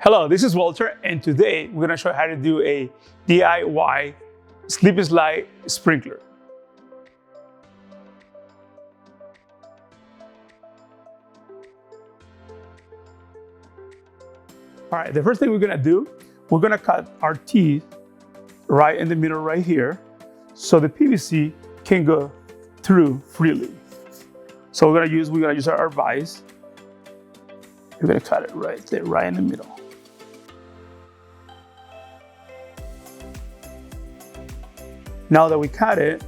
Hello, this is Walter, and today we're going to show you how to do a DIY slip and slide sprinkler. All right, the first thing we're going to do, we're going to cut our teeth right in the middle right here so the PVC can go through freely. So we're going to use our vise. We're going to cut it right there, right in the middle. Now that we cut it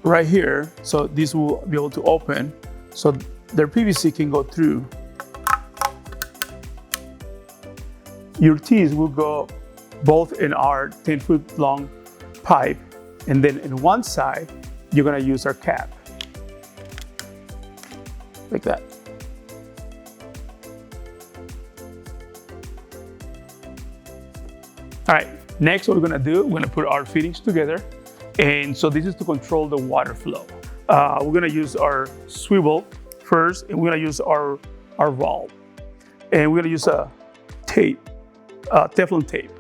right here, so this will be able to open, so their PVC can go through. Your teeth will go both in our 10-foot long pipe, and then in one side, you're gonna use our cap, like that. All right, next what we're gonna do, we're gonna put our fittings together. And so this is to control the water flow. We're gonna use our swivel first, and we're gonna use our valve. And we're gonna use a tape, Teflon tape.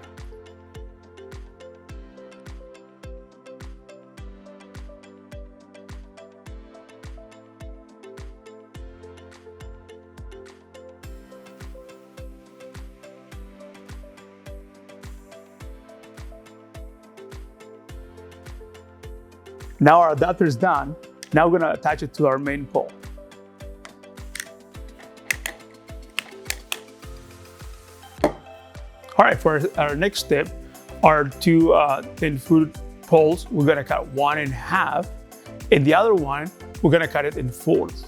Now our adapter is done. Now we're gonna attach it to our main pole. All right, for our next step, our two 10-foot poles, we're gonna cut one in half, and the other one, we're gonna cut it in fourths.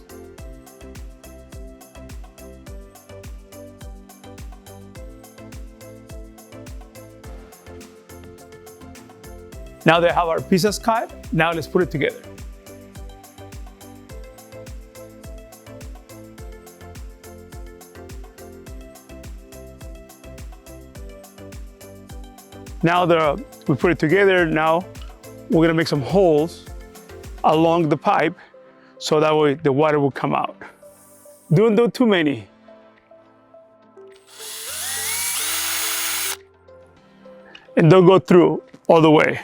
Now that I have our pieces cut, now let's put it together. Now that we put it together, now we're gonna make some holes along the pipe so that way the water will come out. Don't do too many. And don't go through all the way.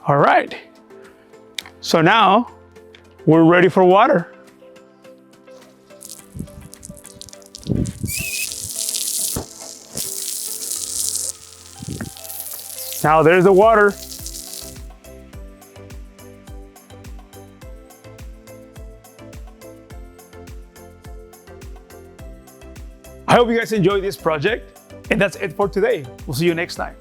All right, so now we're ready for water. Now there's the water. I hope you guys enjoyed this project, and that's it for today. We'll see you next time.